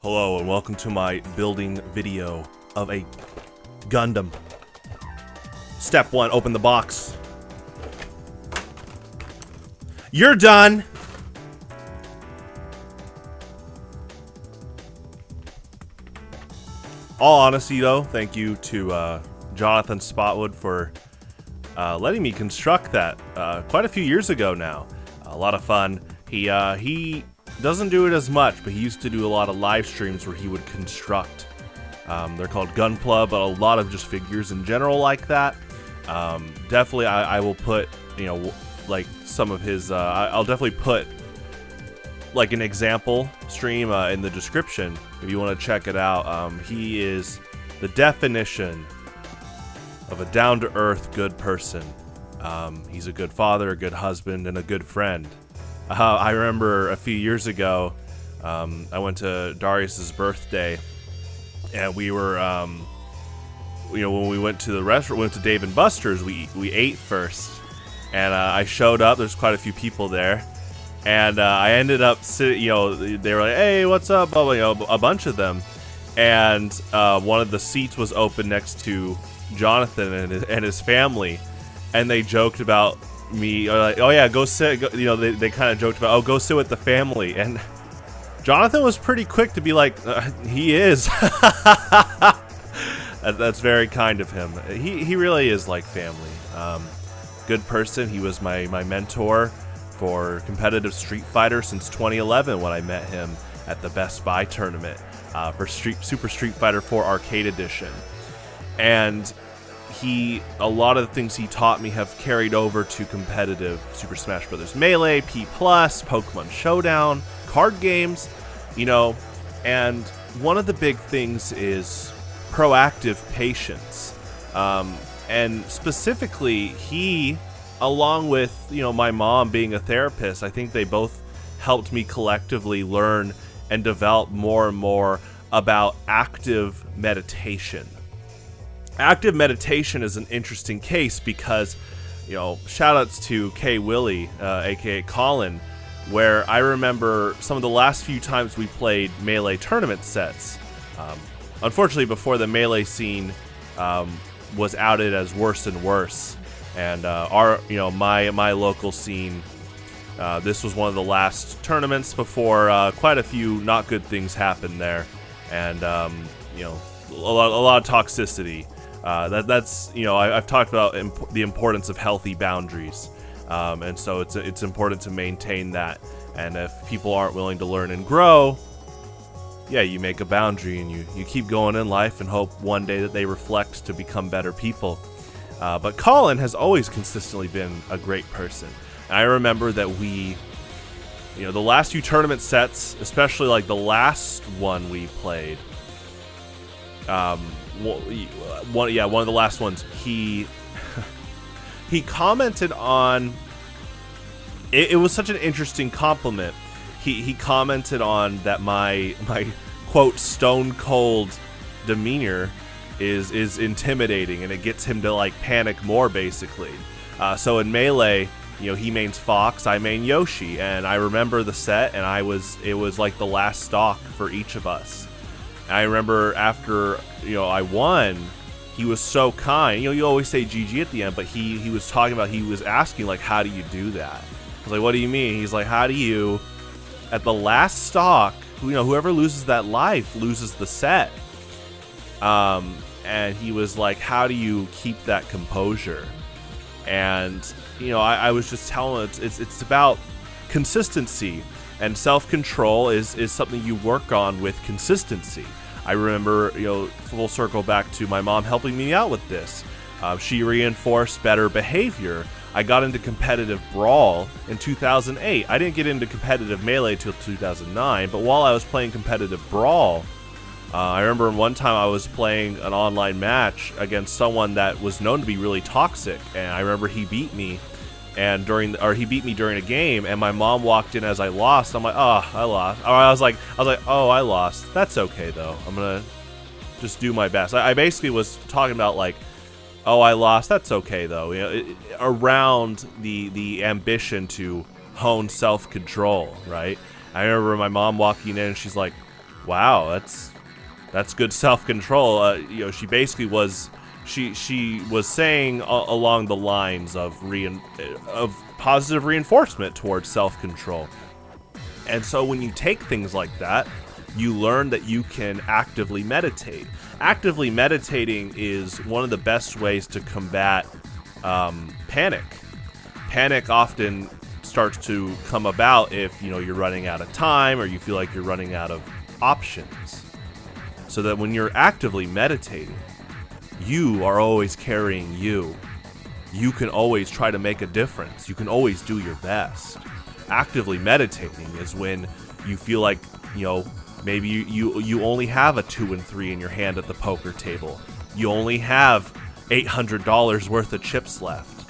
Hello and welcome to my building video of a Gundam. Step 1, open the box. You're done! All honesty though, thank you to Jonathan Spotwood for letting me construct that quite a few years ago now. A lot of fun. He doesn't do it as much, but he used to do a lot of live streams where he would construct. They're called Gunpla, but a lot of just figures in general like that. Definitely, I will put, like some of his. I'll definitely put like an example stream in the description if you want to check it out. He is the definition of a down-to-earth good person. He's a good father, a good husband, and a good friend. I remember a few years ago, I went to Darius's birthday, and we were, when we went to the restaurant, went to Dave & Buster's, we ate first, and I showed up. There's quite a few people there, and I ended up sitting. They were like, "Hey, what's up?" A bunch of them, and one of the seats was open next to Jonathan and his family, and they joked about me, like, "Oh yeah, go sit." They kind of joked about, "Oh, go sit with the family." And Jonathan was pretty quick to be like, "He is." That's very kind of him. He really is like family. Good person. He was my mentor for competitive Street Fighter since 2011 when I met him at the Best Buy tournament for Super Street Fighter 4 Arcade Edition, and a lot of the things he taught me have carried over to competitive Super Smash Bros. Melee, P+, Pokemon Showdown, card games, and one of the big things is proactive patience. And specifically, he, along with, my mom being a therapist, I think they both helped me collectively learn and develop more and more about active meditation. Active meditation is an interesting case because, shoutouts to K Willie, aka Colin, where I remember some of the last few times we played Melee tournament sets. Unfortunately, before the Melee scene was outed as worse and worse, and my local scene, this was one of the last tournaments before quite a few not good things happened there, and a lot of toxicity. I've talked about the importance of healthy boundaries, and so it's important to maintain that. And if people aren't willing to learn and grow, yeah, you make a boundary and you keep going in life and hope one day that they reflect to become better people. But Colin has always consistently been a great person. And I remember that the last few tournament sets, especially like the last one we played, one of the last ones, he commented on it. It was such an interesting compliment. He commented on that my quote stone cold demeanor is intimidating, and it gets him to like panic more, basically. So in Melee, he mains Fox, I main Yoshi, and I remember the set, and it was like the last stock for each of us. I remember after I won, he was so kind. You always say GG at the end, but he was talking about, he was asking like, how do you do that? I was like, what do you mean? He's like, how do you, at the last stock, whoever loses that life loses the set. And he was like, how do you keep that composure? And I was just telling him it's about consistency, and self-control is something you work on with consistency. I remember, full circle back to my mom helping me out with this. She reinforced better behavior. I got into competitive Brawl in 2008. I didn't get into competitive Melee till 2009, but while I was playing competitive Brawl, I remember one time I was playing an online match against someone that was known to be really toxic, and I remember he beat me. And he beat me during a game, and my mom walked in as I lost. I'm like, oh, I lost. Or I was like, oh, I lost. That's okay though. I'm gonna just do my best. I basically was talking about like, oh, I lost. That's okay though. Around the ambition to hone self-control, right? I remember my mom walking in, and she's like, Wow, that's good self-control. She basically was she was saying along the lines of of positive reinforcement towards self-control. And so when you take things like that, you learn that you can actively meditate. Actively meditating is one of the best ways to combat panic. Panic often starts to come about if you're running out of time or you feel like you're running out of options. So that when you're actively meditating, you are always carrying you. You can always try to make a difference. You can always do your best. Actively meditating is when you feel like, maybe you only have a 2 and 3 in your hand at the poker table. You only have $800 worth of chips left.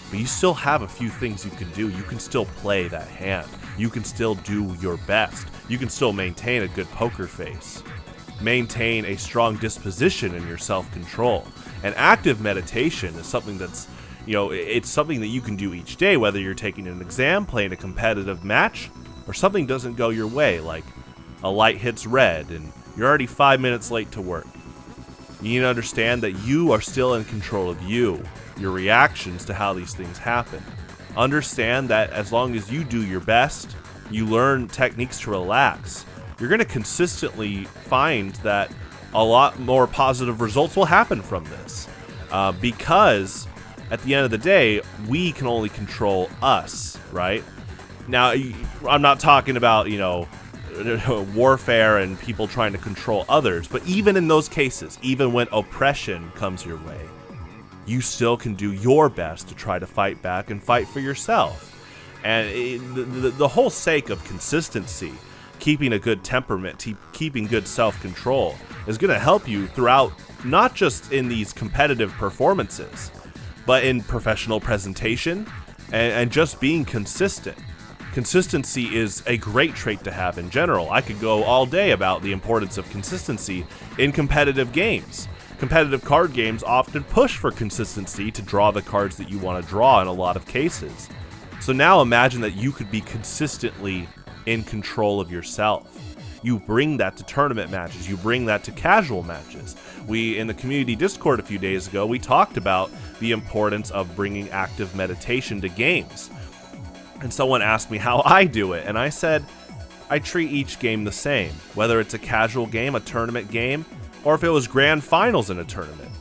But you still have a few things you can do. You can still play that hand. You can still do your best. You can still maintain a good poker face. Maintain a strong disposition in your self-control. And active meditation is something that's, it's something that you can do each day, whether you're taking an exam, playing a competitive match, or something doesn't go your way, like a light hits red and you're already 5 minutes late to work. You need to understand that you are still in control of you, your reactions to how these things happen. Understand that as long as you do your best, you learn techniques to relax, you're going to consistently find that a lot more positive results will happen from this. Because at the end of the day, we can only control us, right? Now, I'm not talking about, warfare and people trying to control others, but even in those cases, even when oppression comes your way, you still can do your best to try to fight back and fight for yourself. And the whole sake of consistency, keeping a good temperament, keeping good self-control, is going to help you throughout, not just in these competitive performances, but in professional presentation and just being consistent. Consistency is a great trait to have in general. I could go all day about the importance of consistency in competitive games. Competitive card games often push for consistency to draw the cards that you want to draw in a lot of cases. So now imagine that you could be consistently in control of yourself. You bring that to tournament matches. You bring that to casual matches. In the community Discord a few days ago, we talked about the importance of bringing active meditation to games. And someone asked me how I do it, and I said, I treat each game the same, whether it's a casual game, a tournament game, or if it was grand finals in a tournament.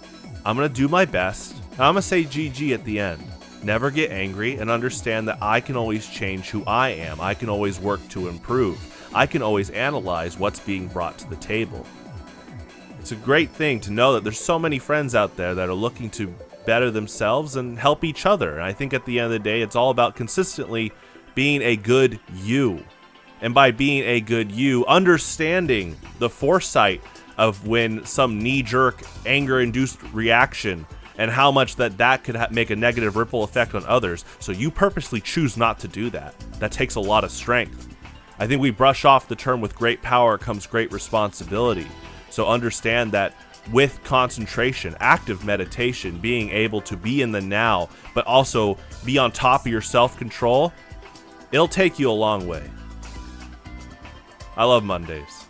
I'm going to do my best, and I'm going to say GG at the end. Never get angry, and understand that I can always change who I am. I can always work to improve. I can always analyze what's being brought to the table. It's a great thing to know that there's so many friends out there that are looking to better themselves and help each other. And I think at the end of the day, it's all about consistently being a good you. And by being a good you, understanding the foresight of when some knee-jerk, anger-induced reaction and how much that could make a negative ripple effect on others. So you purposely choose not to do that. That takes a lot of strength. I think we brush off the term with great power comes great responsibility. So understand that with concentration, active meditation, being able to be in the now, but also be on top of your self-control, it'll take you a long way. I love Mondays.